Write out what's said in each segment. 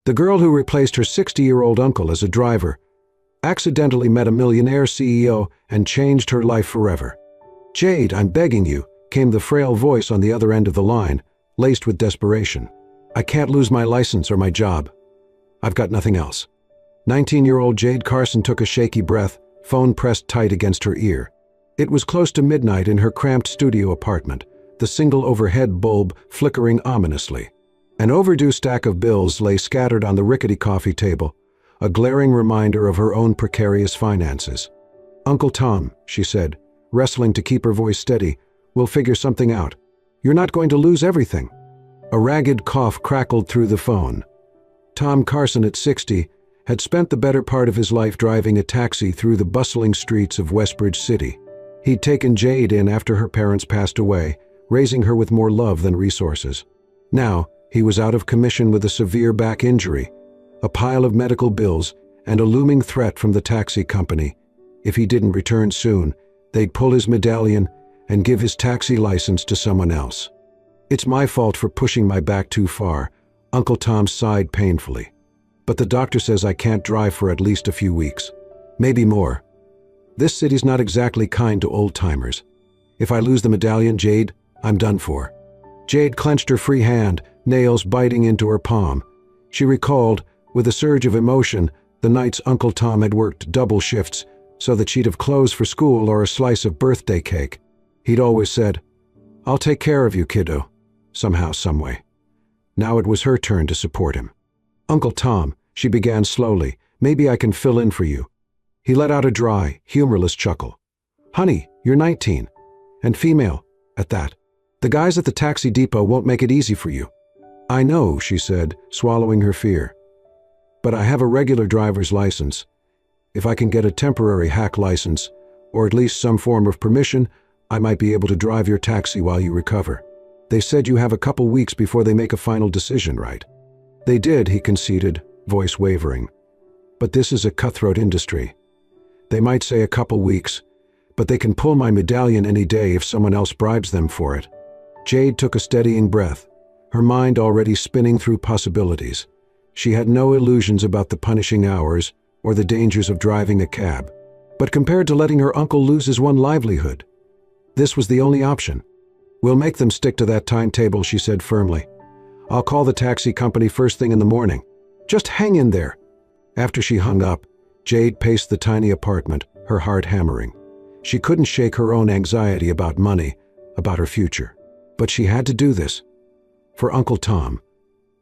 The girl who replaced her 60-year-old uncle as a driver accidentally met a millionaire CEO and changed her life forever. "Jade, I'm begging you," came the frail voice on the other end of the line, laced with desperation. "I can't lose my license or my job. I've got nothing else." 19-year-old Jade Carson took a shaky breath, phone pressed tight against her ear. It was close to midnight in her cramped studio apartment, the single overhead bulb flickering ominously. An overdue stack of bills lay scattered on the rickety coffee table, a glaring reminder of her own precarious finances. "Uncle Tom," she said, wrestling to keep her voice steady, "we'll figure something out. You're not going to lose everything." A ragged cough crackled through the phone. Tom Carson, at 60, had spent the better part of his life driving a taxi through the bustling streets of Westbridge City. He'd taken Jade in after her parents passed away, raising her with more love than resources. Now, he was out of commission with a severe back injury, a pile of medical bills, and a looming threat from the taxi company. If he didn't return soon, they'd pull his medallion and give his taxi license to someone else. "It's my fault for pushing my back too far," Uncle Tom sighed painfully. "But the doctor says I can't drive for at least a few weeks. Maybe more. This city's not exactly kind to old-timers. If I lose the medallion, Jade, I'm done for." Jade clenched her free hand, nails biting into her palm. She recalled, with a surge of emotion, the nights Uncle Tom had worked double shifts so that she'd have clothes for school or a slice of birthday cake. He'd always said, "I'll take care of you, kiddo," somehow, someway. Now it was her turn to support him. "Uncle Tom," she began slowly, "maybe I can fill in for you." He let out a dry, humorless chuckle. "Honey, you're 19. And female, at that. The guys at the taxi depot won't make it easy for you." "I know," she said, swallowing her fear. "But I have a regular driver's license. If I can get a temporary hack license, or at least some form of permission, I might be able to drive your taxi while you recover. They said you have a couple weeks before they make a final decision, right?" "They did," he conceded, voice wavering. "But this is a cutthroat industry. They might say a couple weeks, but they can pull my medallion any day if someone else bribes them for it." Jade took a steadying breath, her mind already spinning through possibilities. She had no illusions about the punishing hours or the dangers of driving a cab. But compared to letting her uncle lose his one livelihood, this was the only option. "We'll make them stick to that timetable," she said firmly. "I'll call the taxi company first thing in the morning. Just hang in there." After she hung up, Jade paced the tiny apartment, her heart hammering. She couldn't shake her own anxiety about money, about her future. But she had to do this. For Uncle Tom.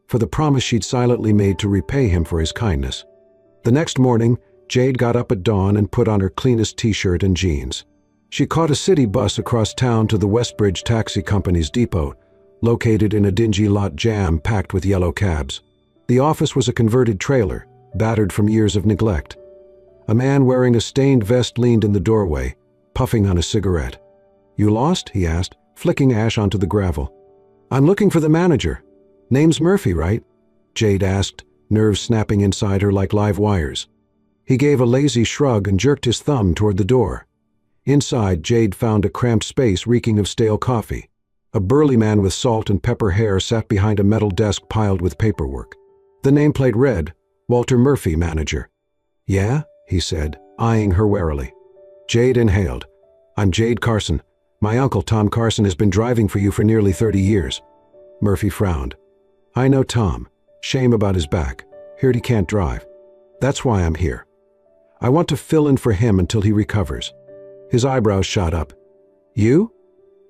For the promise she'd silently made to repay him for his kindness. The next morning, Jade got up at dawn and put on her cleanest t-shirt and jeans. She caught a city bus across town to the Westbridge Taxi Company's depot, located in a dingy lot jam-packed with yellow cabs. The office was a converted trailer, battered from years of neglect. A man wearing a stained vest leaned in the doorway, puffing on a cigarette. "You lost?" he asked, flicking ash onto the gravel. "I'm looking for the manager. Name's Murphy, right?" Jade asked, nerves snapping inside her like live wires. He gave a lazy shrug and jerked his thumb toward the door. Inside, Jade found a cramped space reeking of stale coffee. A burly man with salt and pepper hair sat behind a metal desk piled with paperwork. The nameplate read, "Walter Murphy, manager." "Yeah?" he said, eyeing her warily. Jade inhaled. "I'm Jade Carson. My uncle, Tom Carson, has been driving for you for nearly 30 years. Murphy frowned. "I know Tom. Shame about his back. Heard he can't drive. That's why I'm here. I want to fill in for him until he recovers." His eyebrows shot up. "You?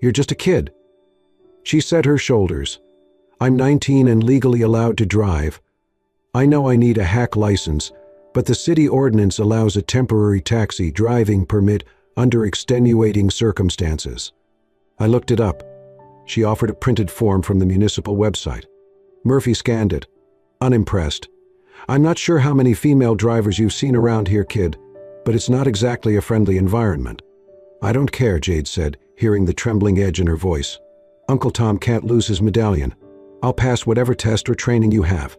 You're just a kid." She set her shoulders. "I'm 19 and legally allowed to drive. I know I need a hack license, but the city ordinance allows a temporary taxi driving permit under extenuating circumstances." I looked it up. She offered a printed form from the municipal website. Murphy scanned it, unimpressed. "I'm not sure how many female drivers you've seen around here, kid, but it's not exactly a friendly environment." "I don't care," Jade said, hearing the trembling edge in her voice. "Uncle Tom can't lose his medallion. I'll pass whatever test or training you have."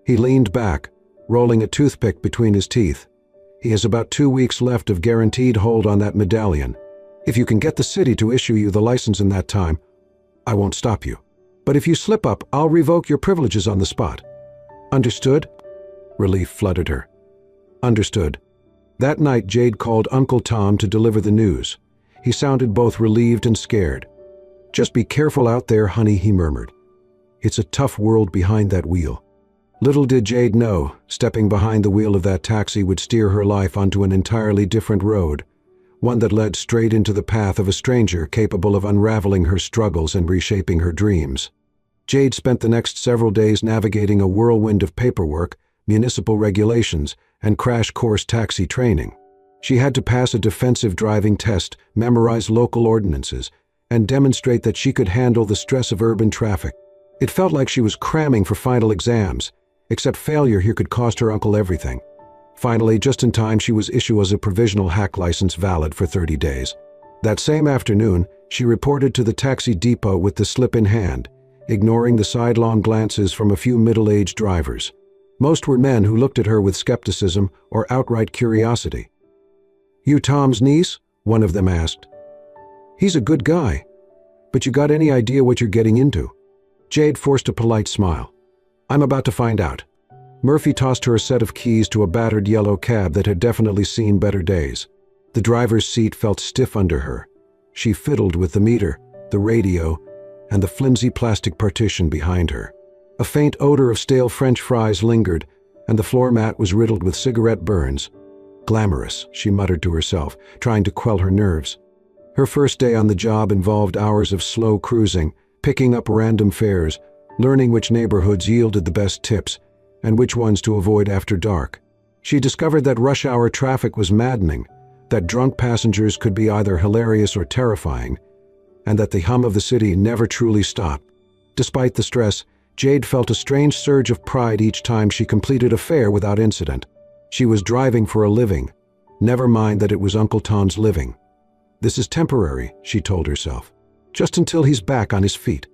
He leaned back, rolling a toothpick between his teeth. "He has about 2 weeks left of guaranteed hold on that medallion. If you can get the city to issue you the license in that time, I won't stop you. But if you slip up, I'll revoke your privileges on the spot." "Understood?" Relief flooded her. Understood. That night, Jade called Uncle Tom to deliver the news. He sounded both relieved and scared. "Just be careful out there, honey," he murmured. "It's a tough world behind that wheel." Little did Jade know, stepping behind the wheel of that taxi would steer her life onto an entirely different road, one that led straight into the path of a stranger capable of unraveling her struggles and reshaping her dreams. Jade spent the next several days navigating a whirlwind of paperwork, municipal regulations, and crash course taxi training. She had to pass a defensive driving test, memorize local ordinances, and demonstrate that she could handle the stress of urban traffic. It felt like she was cramming for final exams, except failure here could cost her uncle everything. Finally, just in time, she was issued as a provisional hack license valid for 30 days. That same afternoon, she reported to the taxi depot with the slip in hand, ignoring the sidelong glances from a few middle-aged drivers. Most were men who looked at her with skepticism or outright curiosity. "You Tom's niece?" one of them asked. "He's a good guy. But you got any idea what you're getting into?" Jade forced a polite smile. "I'm about to find out." Murphy tossed her a set of keys to a battered yellow cab that had definitely seen better days. The driver's seat felt stiff under her. She fiddled with the meter, the radio, and the flimsy plastic partition behind her. A faint odor of stale French fries lingered, and the floor mat was riddled with cigarette burns. "Glamorous," she muttered to herself, trying to quell her nerves. Her first day on the job involved hours of slow cruising, picking up random fares, learning which neighborhoods yielded the best tips, and which ones to avoid after dark. She discovered that rush hour traffic was maddening, that drunk passengers could be either hilarious or terrifying, and that the hum of the city never truly stopped. Despite the stress, Jade felt a strange surge of pride each time she completed a fare without incident. She was driving for a living. Never mind that it was Uncle Tom's living. "This is temporary," she told herself. "Just until he's back on his feet."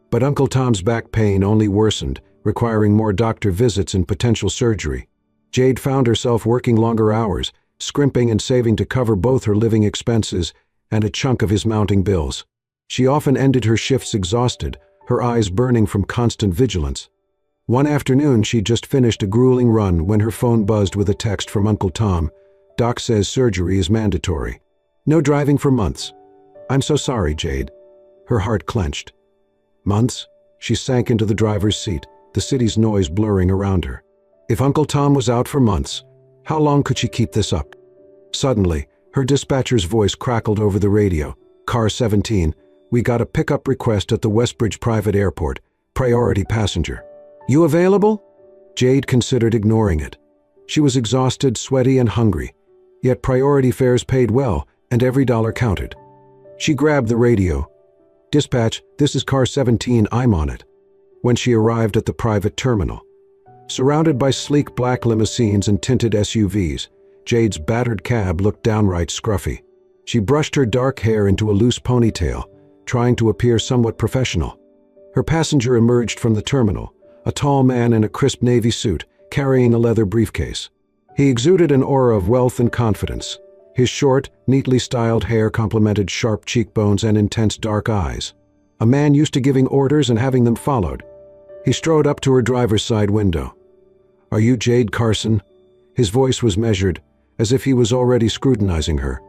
But Uncle Tom's back pain only worsened, requiring more doctor visits and potential surgery. Jade found herself working longer hours, scrimping and saving to cover both her living expenses and a chunk of his mounting bills. She often ended her shifts exhausted, her eyes burning from constant vigilance. One afternoon, she'd just finished a grueling run when her phone buzzed with a text from Uncle Tom. "Doc says surgery is mandatory. No driving for months." "I'm so sorry, Jade." Her heart clenched. Months? She sank into the driver's seat, the city's noise blurring around her. If Uncle Tom was out for months, how long could she keep this up? Suddenly, her dispatcher's voice crackled over the radio. "Car 17, we got a pickup request at the Westbridge Private Airport. Priority passenger. You available?" Jade considered ignoring it. She was exhausted, sweaty, and hungry, yet priority fares paid well, and every dollar counted. She grabbed the radio. "Dispatch, this is car 17, I'm on it." When she arrived at the private terminal, surrounded by sleek black limousines and tinted SUVs, Jade's battered cab looked downright scruffy. She brushed her dark hair into a loose ponytail, trying to appear somewhat professional. Her passenger emerged from the terminal, a tall man in a crisp navy suit, carrying a leather briefcase. He exuded an aura of wealth and confidence. His short, neatly styled hair complemented sharp cheekbones and intense dark eyes. A man used to giving orders and having them followed. He strode up to her driver's side window. "Are you Jade Carson?" His voice was measured, as if he was already scrutinizing her.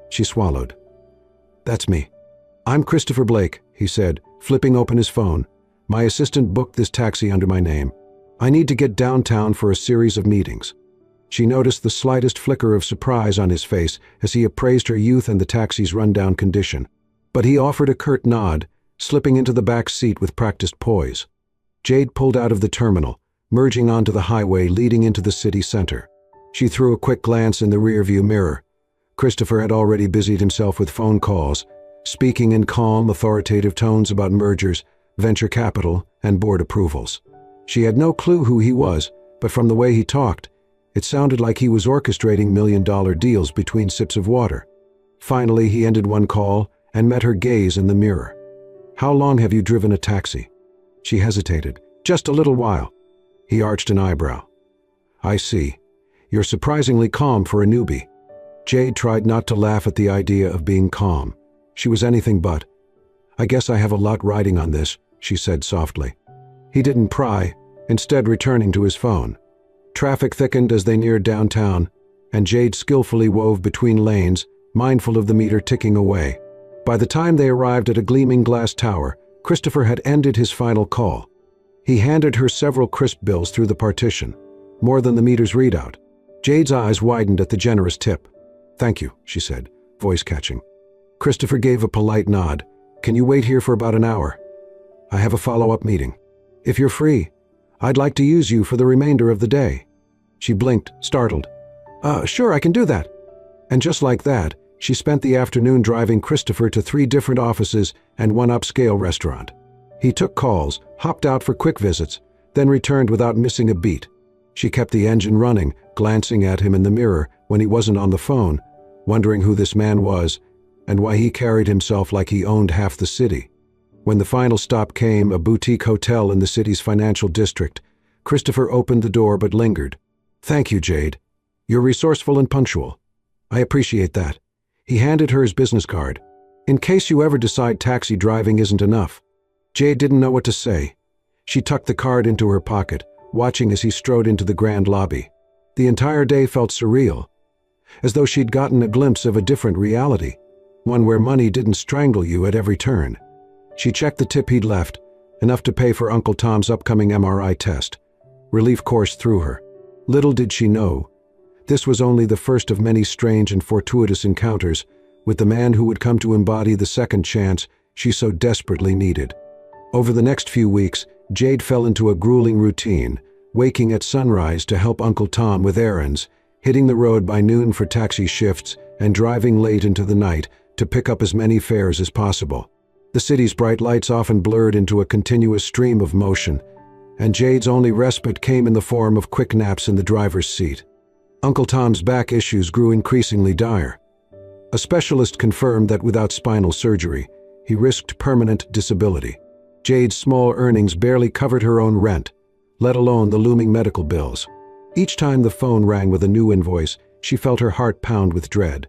She swallowed. "That's me." "I'm Christopher Blake," he said, flipping open his phone. "My assistant booked this taxi under my name. I need to get downtown for a series of meetings." She noticed the slightest flicker of surprise on his face as he appraised her youth and the taxi's rundown condition. But he offered a curt nod, slipping into the back seat with practiced poise. Jade pulled out of the terminal, merging onto the highway leading into the city center. She threw a quick glance in the rearview mirror. Christopher had already busied himself with phone calls, speaking in calm, authoritative tones about mergers, venture capital, and board approvals. She had no clue who he was, but from the way he talked, it sounded like he was orchestrating million-dollar deals between sips of water. Finally, he ended one call and met her gaze in the mirror. "How long have you driven a taxi?" She hesitated. "Just a little while." He arched an eyebrow. "I see. You're surprisingly calm for a newbie." Jade tried not to laugh at the idea of being calm. She was anything but. "I guess I have a lot riding on this," she said softly. He didn't pry, instead returning to his phone. Traffic thickened as they neared downtown, and Jade skillfully wove between lanes, mindful of the meter ticking away. By the time they arrived at a gleaming glass tower, Christopher had ended his final call. He handed her several crisp bills through the partition, more than the meter's readout. Jade's eyes widened at the generous tip. "Thank you," she said, voice catching. Christopher gave a polite nod. "Can you wait here for about an hour? I have a follow-up meeting. If you're free, I'd like to use you for the remainder of the day." She blinked, startled. Sure, I can do that." And just like that, she spent the afternoon driving Christopher to 3 different offices and 1 upscale restaurant. He took calls, hopped out for quick visits, then returned without missing a beat. She kept the engine running, glancing at him in the mirror when he wasn't on the phone, wondering who this man was and why he carried himself like he owned half the city. When the final stop came, a boutique hotel in the city's financial district, Christopher opened the door but lingered. "Thank you, Jade. You're resourceful and punctual. I appreciate that." He handed her his business card. "In case you ever decide taxi driving isn't enough." Jade didn't know what to say. She tucked the card into her pocket, watching as he strode into the grand lobby. The entire day felt surreal, as though she'd gotten a glimpse of a different reality, one where money didn't strangle you at every turn. She checked the tip he'd left, enough to pay for Uncle Tom's upcoming MRI test. Relief coursed through her. Little did she know, this was only the first of many strange and fortuitous encounters with the man who would come to embody the second chance she so desperately needed. Over the next few weeks, Jade fell into a grueling routine, waking at sunrise to help Uncle Tom with errands, hitting the road by noon for taxi shifts, and driving late into the night to pick up as many fares as possible. The city's bright lights often blurred into a continuous stream of motion, and Jade's only respite came in the form of quick naps in the driver's seat. Uncle Tom's back issues grew increasingly dire. A specialist confirmed that without spinal surgery, he risked permanent disability. Jade's small earnings barely covered her own rent, let alone the looming medical bills. Each time the phone rang with a new invoice, she felt her heart pound with dread.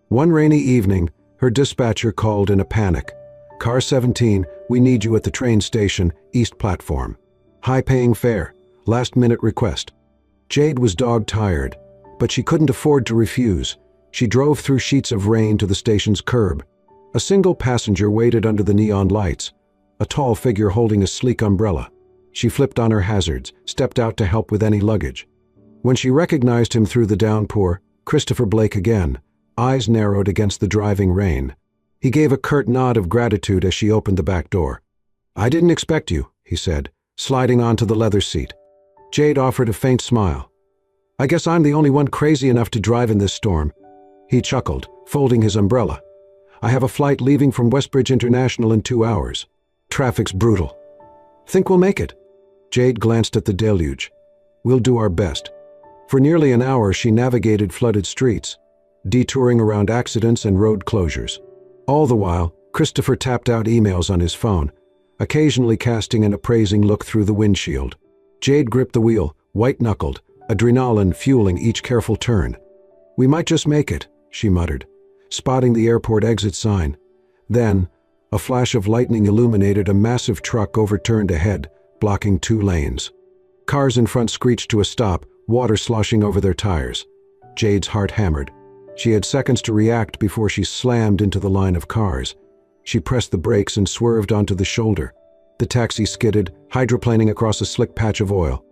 One rainy evening, her dispatcher called in a panic. "Car 17, we need you at the train station, East Platform. High-paying fare, last-minute request." Jade was dog-tired, but she couldn't afford to refuse. She drove through sheets of rain to the station's curb. A single passenger waited under the neon lights, a tall figure holding a sleek umbrella. She flipped on her hazards, stepped out to help with any luggage. When she recognized him through the downpour, Christopher Blake again, eyes narrowed against the driving rain. He gave a curt nod of gratitude as she opened the back door. "I didn't expect you," he said, sliding onto the leather seat. Jade offered a faint smile. "I guess I'm the only one crazy enough to drive in this storm." He chuckled, folding his umbrella. "I have a flight leaving from Westbridge International in 2 hours. Traffic's brutal. Think we'll make it?" Jade glanced at the deluge. "We'll do our best." For nearly an hour she navigated flooded streets, detouring around accidents and road closures. All the while, Christopher tapped out emails on his phone, occasionally casting an appraising look through the windshield. Jade gripped the wheel, white-knuckled, adrenaline fueling each careful turn. "We might just make it," she muttered, spotting the airport exit sign. Then, a flash of lightning illuminated a massive truck overturned ahead, blocking 2 lanes. Cars in front screeched to a stop, water sloshing over their tires. Jade's heart hammered. She had seconds to react before she slammed into the line of cars. She pressed the brakes and swerved onto the shoulder. The taxi skidded, hydroplaning across a slick patch of oil.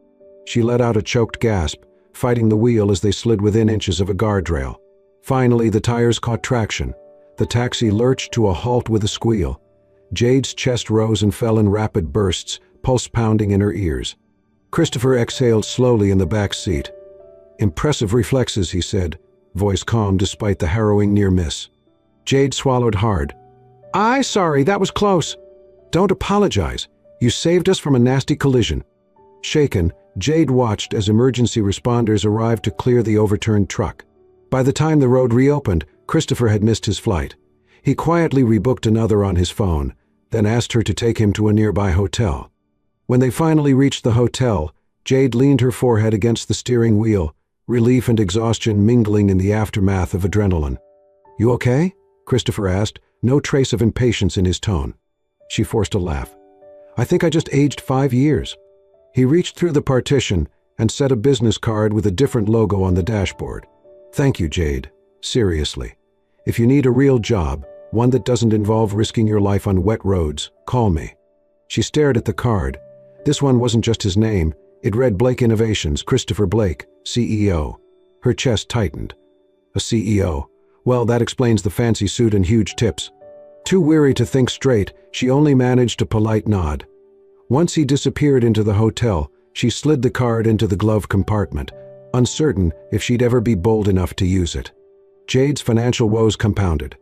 She let out a choked gasp, fighting the wheel as they slid within inches of a guardrail. Finally, the tires caught traction. The taxi lurched to a halt with a squeal. Jade's chest rose and fell in rapid bursts, pulse pounding in her ears. Christopher exhaled slowly in the back seat. "Impressive reflexes," he said, voice calm despite the harrowing near miss. Jade swallowed hard. Sorry, that was close." "Don't apologize. You saved us from a nasty collision." Shaken, Jade watched as emergency responders arrived to clear the overturned truck. By the time the road reopened, Christopher had missed his flight. He quietly rebooked another on his phone, then asked her to take him to a nearby hotel. When they finally reached the hotel, Jade leaned her forehead against the steering wheel, relief and exhaustion mingling in the aftermath of adrenaline. "You okay?" Christopher asked, no trace of impatience in his tone. She forced a laugh. "I think I just aged 5 years." He reached through the partition, and set a business card with a different logo on the dashboard. "Thank you, Jade. Seriously. If you need a real job, one that doesn't involve risking your life on wet roads, call me." She stared at the card. This one wasn't just his name. It read Blake Innovations, Christopher Blake, CEO. Her chest tightened. A CEO. Well, that explains the fancy suit and huge tips. Too weary to think straight, she only managed a polite nod. Once he disappeared into the hotel, she slid the card into the glove compartment, uncertain if she'd ever be bold enough to use it. Jade's financial woes compounded.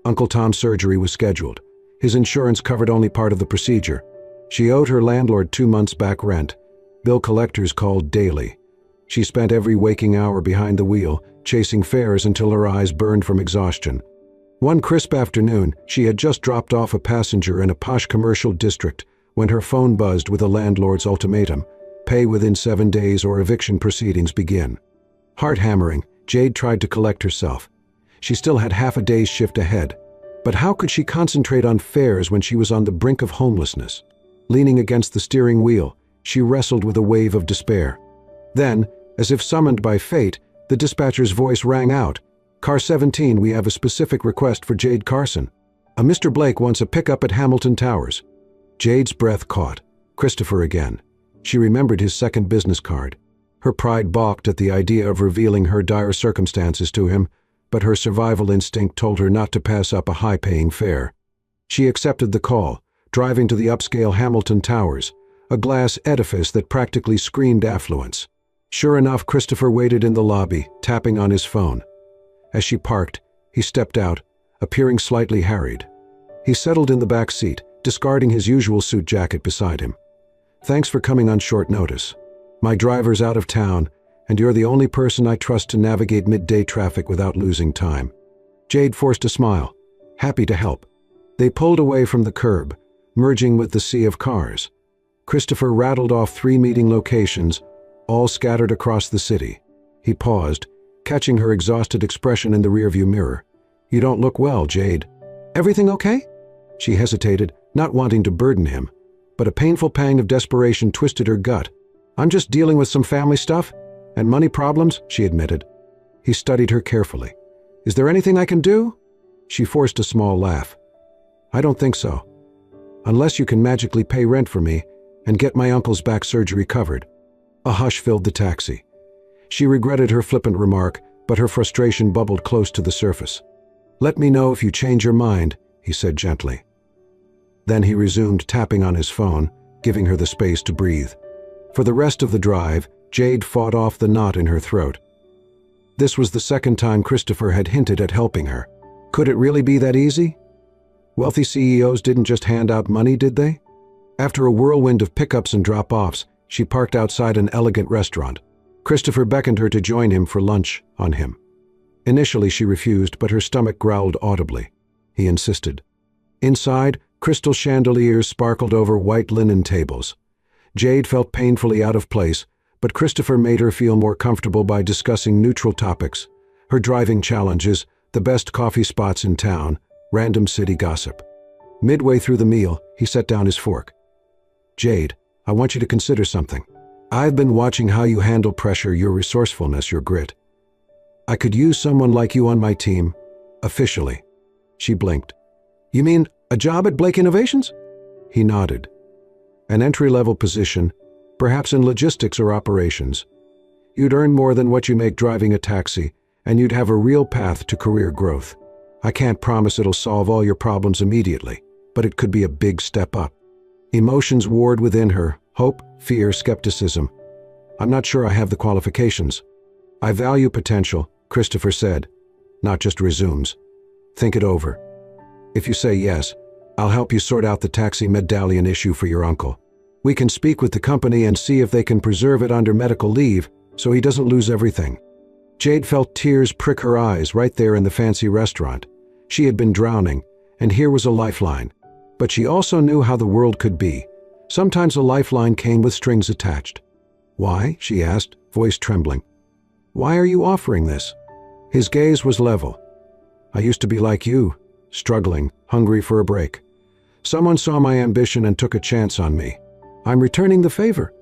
Uncle Tom's surgery was scheduled. His insurance covered only part of the procedure. She owed her landlord 2 months back rent. Bill collectors called daily. She spent every waking hour behind the wheel, chasing fares until her eyes burned from exhaustion. One crisp afternoon, she had just dropped off a passenger in a posh commercial district when her phone buzzed with a landlord's ultimatum: pay within 7 days or eviction proceedings begin. Heart-hammering, Jade tried to collect herself. She still had half a day's shift ahead. But how could she concentrate on fares when she was on the brink of homelessness? Leaning against the steering wheel, she wrestled with a wave of despair. Then, as if summoned by fate, the dispatcher's voice rang out. "Car 17, we have a specific request for Jade Carson. A Mr. Blake wants a pickup at Hamilton Towers." Jade's breath caught. Christopher again. She remembered his second business card. Her pride balked at the idea of revealing her dire circumstances to him, but her survival instinct told her not to pass up a high-paying fare. She accepted the call, driving to the upscale Hamilton Towers, a glass edifice that practically screamed affluence. Sure enough, Christopher waited in the lobby, tapping on his phone. As she parked, he stepped out, appearing slightly harried. He settled in the back seat, discarding his usual suit jacket beside him. "Thanks for coming on short notice. My driver's out of town, and you're the only person I trust to navigate midday traffic without losing time." Jade forced a smile, happy to help. They pulled away from the curb, merging with the sea of cars. Christopher rattled off 3 meeting locations, all scattered across the city. He paused, catching her exhausted expression in the rearview mirror. "You don't look well, Jade." "Everything okay?" She hesitated, not wanting to burden him, but a painful pang of desperation twisted her gut. "I'm just dealing with some family stuff and money problems," she admitted. He studied her carefully. "Is there anything I can do?" She forced a small laugh. "I don't think so. Unless you can magically pay rent for me and get my uncle's back surgery covered." A hush filled the taxi. She regretted her flippant remark, but her frustration bubbled close to the surface. "Let me know if you change your mind," he said gently. Then he resumed tapping on his phone, giving her the space to breathe. For the rest of the drive, Jade fought off the knot in her throat. This was the second time Christopher had hinted at helping her. Could it really be that easy? Wealthy CEOs didn't just hand out money, did they? After a whirlwind of pickups and drop-offs, she parked outside an elegant restaurant. Christopher beckoned her to join him for lunch on him. Initially she refused, but her stomach growled audibly. He insisted. Inside, crystal chandeliers sparkled over white linen tables. Jade felt painfully out of place, but Christopher made her feel more comfortable by discussing neutral topics: her driving challenges, the best coffee spots in town, random city gossip. Midway through the meal, he set down his fork. "Jade, I want you to consider something. I've been watching how you handle pressure, your resourcefulness, your grit. I could use someone like you on my team, officially." She blinked. "You mean a job at Blake Innovations?" He nodded. "An entry-level position, perhaps in logistics or operations. You'd earn more than what you make driving a taxi, and you'd have a real path to career growth. I can't promise it'll solve all your problems immediately, but it could be a big step up." Emotions warred within her: hope, fear, skepticism. "I'm not sure I have the qualifications." "I value potential," Christopher said, not just resumes. "Think it over. If you say yes, I'll help you sort out the taxi medallion issue for your uncle. We can speak with the company and see if they can preserve it under medical leave so he doesn't lose everything." Jade felt tears prick her eyes right there in the fancy restaurant. She had been drowning, and here was a lifeline. But she also knew how the world could be. Sometimes a lifeline came with strings attached. "Why?" she asked, voice trembling. "Why are you offering this?" His gaze was level. "I used to be like you, struggling, hungry for a break. Someone saw my ambition and took a chance on me. I'm returning the favor."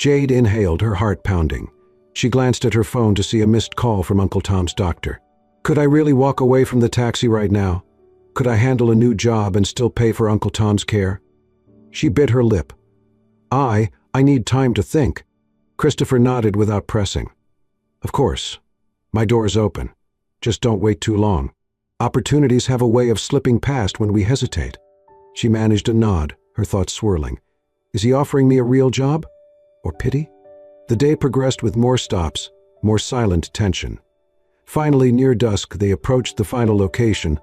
Jade inhaled, her heart pounding. She glanced at her phone to see a missed call from Uncle Tom's doctor. Could I really walk away from the taxi right now? Could I handle a new job and still pay for Uncle Tom's care? She bit her lip. I need time to think. Christopher nodded without pressing. Of course. My door's open. Just don't wait too long. Opportunities have a way of slipping past when we hesitate. She managed a nod, her thoughts swirling. Is he offering me a real job? Or pity? The day progressed with more stops, more silent tension. Finally, near dusk, they approached the final location,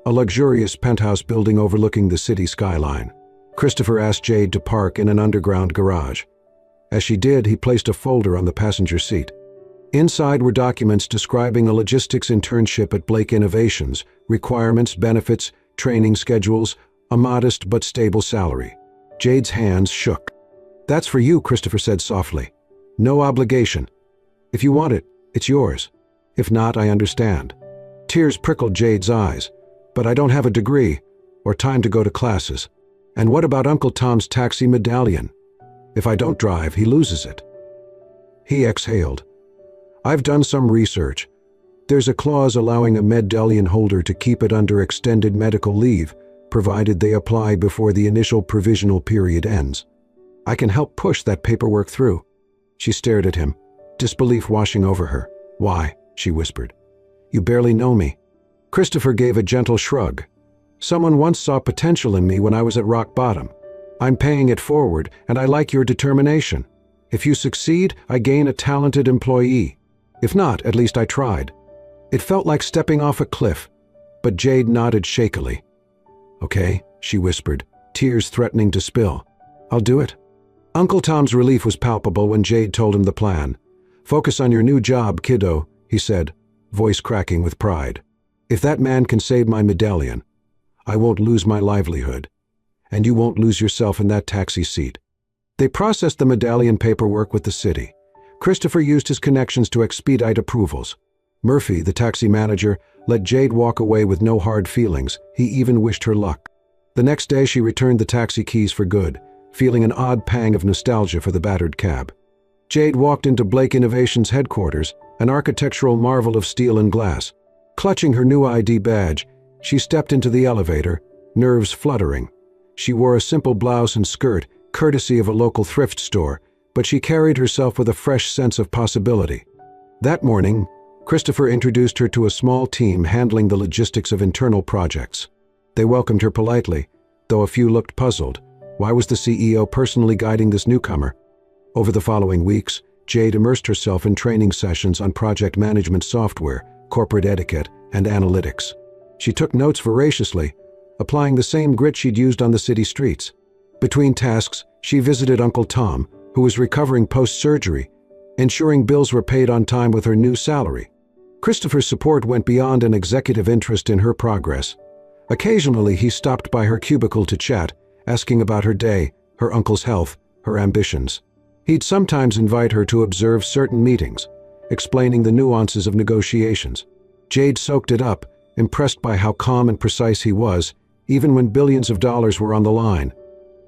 a luxurious penthouse building overlooking the city skyline. Christopher asked Jade to park in an underground garage. As she did, he placed a folder on the passenger seat. Inside were documents describing a logistics internship at Blake Innovations, requirements, benefits, training schedules, a modest but stable salary. Jade's hands shook. That's for you, Christopher said softly. No obligation. If you want it, it's yours. If not, I understand. Tears prickled Jade's eyes. But I don't have a degree, or time to go to classes. And what about Uncle Tom's taxi medallion? If I don't drive, he loses it. He exhaled. I've done some research. There's a clause allowing a medallion holder to keep it under extended medical leave, provided they apply before the initial provisional period ends. I can help push that paperwork through. She stared at him, disbelief washing over her. Why? She whispered. You barely know me. Christopher gave a gentle shrug. Someone once saw potential in me when I was at rock bottom. I'm paying it forward, and I like your determination. If you succeed, I gain a talented employee. If not, at least I tried. It felt like stepping off a cliff, but Jade nodded shakily. Okay, she whispered, tears threatening to spill. I'll do it. Uncle Tom's relief was palpable when Jade told him the plan. Focus on your new job, kiddo, he said, voice cracking with pride. If that man can save my medallion, I won't lose my livelihood. And you won't lose yourself in that taxi seat. They processed the medallion paperwork with the city. Christopher used his connections to expedite approvals. Murphy, the taxi manager, let Jade walk away with no hard feelings. He even wished her luck. The next day she returned the taxi keys for good, feeling an odd pang of nostalgia for the battered cab. Jade walked into Blake Innovations headquarters, an architectural marvel of steel and glass. Clutching her new ID badge, she stepped into the elevator, nerves fluttering. She wore a simple blouse and skirt, courtesy of a local thrift store, but she carried herself with a fresh sense of possibility. That morning, Christopher introduced her to a small team handling the logistics of internal projects. They welcomed her politely, though a few looked puzzled. Why was the CEO personally guiding this newcomer? Over the following weeks, Jade immersed herself in training sessions on project management software, corporate etiquette, and analytics. She took notes voraciously, applying the same grit she'd used on the city streets. Between tasks, she visited Uncle Tom, who was recovering post-surgery, ensuring bills were paid on time with her new salary. Christopher's support went beyond an executive interest in her progress. Occasionally, he stopped by her cubicle to chat, asking about her day, her uncle's health, her ambitions. He'd sometimes invite her to observe certain meetings, explaining the nuances of negotiations. Jade soaked it up, impressed by how calm and precise he was, even when billions of dollars were on the line.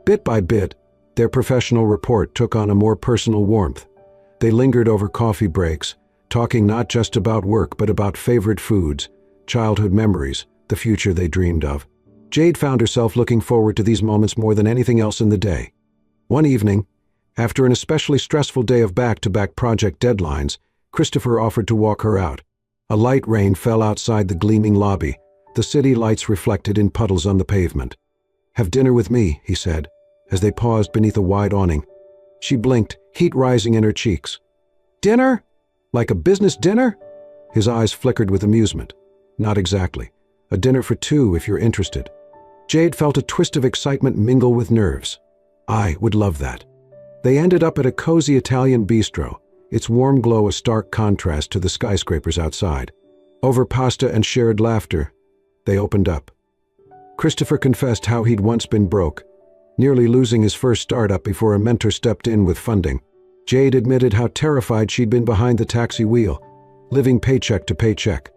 Bit by bit, their professional rapport took on a more personal warmth. They lingered over coffee breaks, talking not just about work but about favorite foods, childhood memories, the future they dreamed of. Jade found herself looking forward to these moments more than anything else in the day. One evening, after an especially stressful day of back-to-back project deadlines, Christopher offered to walk her out. A light rain fell outside the gleaming lobby, the city lights reflected in puddles on the pavement. Have dinner with me, he said, as they paused beneath a wide awning. She blinked, heat rising in her cheeks. Dinner? Like a business dinner? His eyes flickered with amusement. Not exactly. A dinner for two if you're interested. Jade felt a twist of excitement mingle with nerves. I would love that. They ended up at a cozy Italian bistro, its warm glow a stark contrast to the skyscrapers outside. Over pasta and shared laughter, they opened up. Christopher confessed how he'd once been broke, nearly losing his first startup before a mentor stepped in with funding. Jade admitted how terrified she'd been behind the taxi wheel, living paycheck to paycheck.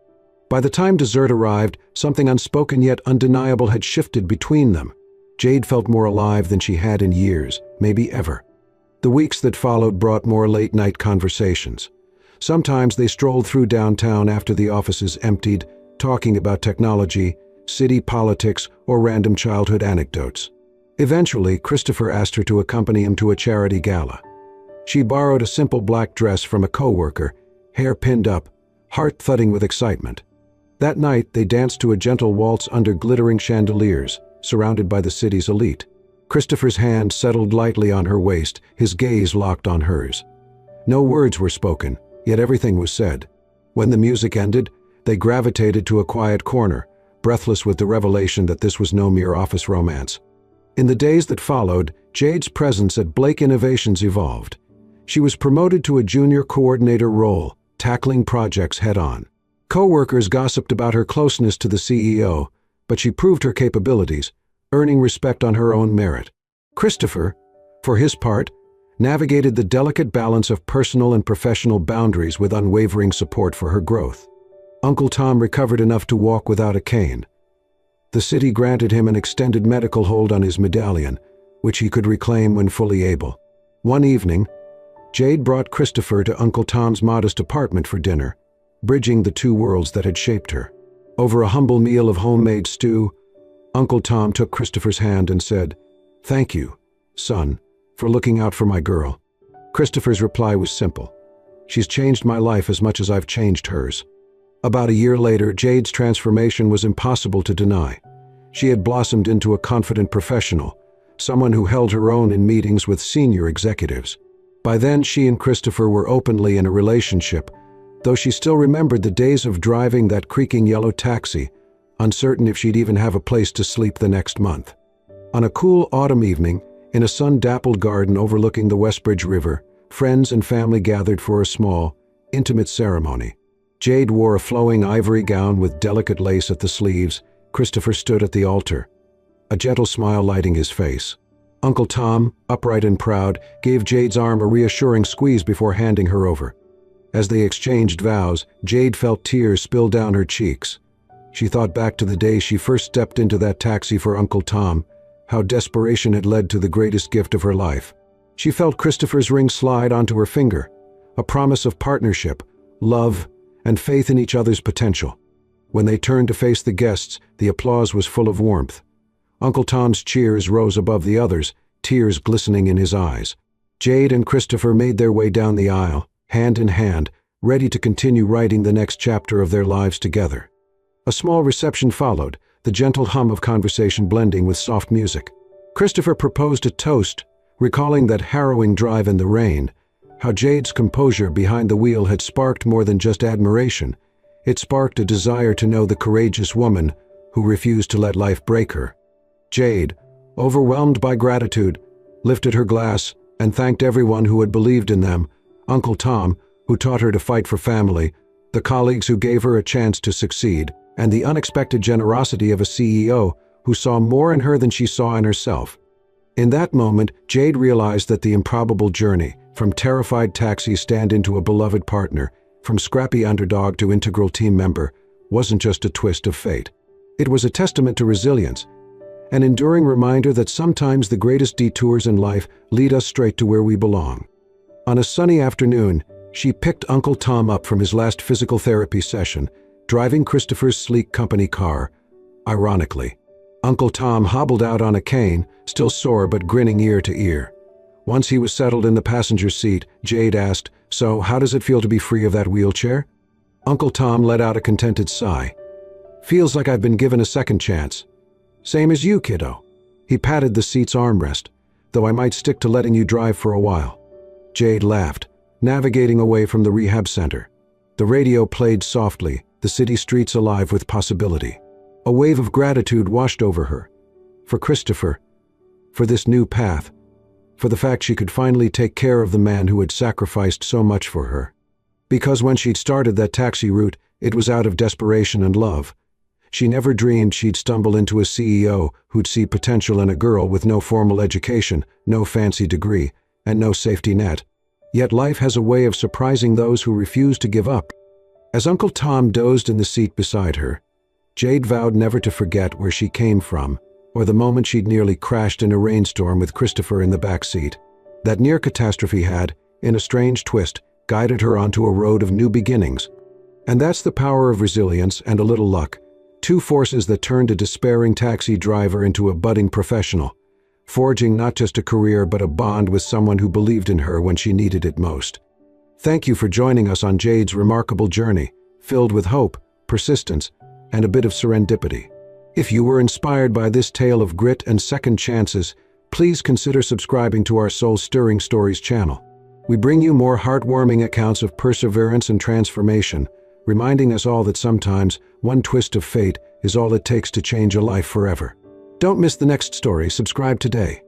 By the time dessert arrived, something unspoken yet undeniable had shifted between them. Jade felt more alive than she had in years, maybe ever. The weeks that followed brought more late-night conversations. Sometimes they strolled through downtown after the offices emptied, talking about technology, city politics, or random childhood anecdotes. Eventually, Christopher asked her to accompany him to a charity gala. She borrowed a simple black dress from a coworker, hair pinned up, heart thudding with excitement. That night, they danced to a gentle waltz under glittering chandeliers, surrounded by the city's elite. Christopher's hand settled lightly on her waist, his gaze locked on hers. No words were spoken, yet everything was said. When the music ended, they gravitated to a quiet corner, breathless with the revelation that this was no mere office romance. In the days that followed, Jade's presence at Blake Innovations evolved. She was promoted to a junior coordinator role, tackling projects head-on. Co-workers gossiped about her closeness to the CEO, but she proved her capabilities, earning respect on her own merit. Christopher, for his part, navigated the delicate balance of personal and professional boundaries with unwavering support for her growth. Uncle Tom recovered enough to walk without a cane. The city granted him an extended medical hold on his medallion, which he could reclaim when fully able. One evening, Jade brought Christopher to Uncle Tom's modest apartment for dinner, bridging the two worlds that had shaped her. Over a humble meal of homemade stew, Uncle Tom took Christopher's hand and said, "Thank you, son, for looking out for my girl." Christopher's reply was simple. "She's changed my life as much as I've changed hers." About a year later, Jade's transformation was impossible to deny. She had blossomed into a confident professional, someone who held her own in meetings with senior executives. By then, she and Christopher were openly in a relationship, though she still remembered the days of driving that creaking yellow taxi, uncertain if she'd even have a place to sleep the next month. On a cool autumn evening, in a sun-dappled garden overlooking the Westbridge River, friends and family gathered for a small, intimate ceremony. Jade wore a flowing ivory gown with delicate lace at the sleeves. Christopher stood at the altar, a gentle smile lighting his face. Uncle Tom, upright and proud, gave Jade's arm a reassuring squeeze before handing her over. As they exchanged vows, Jade felt tears spill down her cheeks. She thought back to the day she first stepped into that taxi for Uncle Tom, how desperation had led to the greatest gift of her life. She felt Christopher's ring slide onto her finger, a promise of partnership, love, and faith in each other's potential. When they turned to face the guests, the applause was full of warmth. Uncle Tom's cheers rose above the others, tears glistening in his eyes. Jade and Christopher made their way down the aisle, hand in hand, ready to continue writing the next chapter of their lives together. A small reception followed, the gentle hum of conversation blending with soft music. Christopher proposed a toast, recalling that harrowing drive in the rain, how Jade's composure behind the wheel had sparked more than just admiration. It sparked a desire to know the courageous woman who refused to let life break her. Jade, overwhelmed by gratitude, lifted her glass and thanked everyone who had believed in them, Uncle Tom, who taught her to fight for family, the colleagues who gave her a chance to succeed, and the unexpected generosity of a CEO who saw more in her than she saw in herself. In that moment, Jade realized that the improbable journey, from terrified taxi stand-in to a beloved partner, from scrappy underdog to integral team member, wasn't just a twist of fate. It was a testament to resilience, an enduring reminder that sometimes the greatest detours in life lead us straight to where we belong. On a sunny afternoon, she picked Uncle Tom up from his last physical therapy session, driving Christopher's sleek company car. Ironically, Uncle Tom hobbled out on a cane, still sore but grinning ear to ear. Once he was settled in the passenger seat, Jade asked, "So, how does it feel to be free of that wheelchair?" Uncle Tom let out a contented sigh. "Feels like I've been given a second chance. Same as you, kiddo." He patted the seat's armrest, "Though I might stick to letting you drive for a while." Jade laughed, navigating away from the rehab center. The radio played softly, the city streets alive with possibility. A wave of gratitude washed over her. For Christopher, for this new path, for the fact she could finally take care of the man who had sacrificed so much for her. Because when she'd started that taxi route, it was out of desperation and love. She never dreamed she'd stumble into a CEO who'd see potential in a girl with no formal education, no fancy degree, and no safety net. Yet life has a way of surprising those who refuse to give up. As Uncle Tom dozed in the seat beside her, Jade vowed never to forget where she came from, or the moment she'd nearly crashed in a rainstorm with Christopher in the back seat. That near catastrophe had, in a strange twist, guided her onto a road of new beginnings. And that's the power of resilience and a little luck, two forces that turned a despairing taxi driver into a budding professional, forging not just a career but a bond with someone who believed in her when she needed it most. Thank you for joining us on Jade's remarkable journey, filled with hope, persistence, and a bit of serendipity. If you were inspired by this tale of grit and second chances, please consider subscribing to our soul-stirring stories channel. We bring you more heartwarming accounts of perseverance and transformation, reminding us all that sometimes one twist of fate is all it takes to change a life forever. Don't miss the next story. Subscribe today.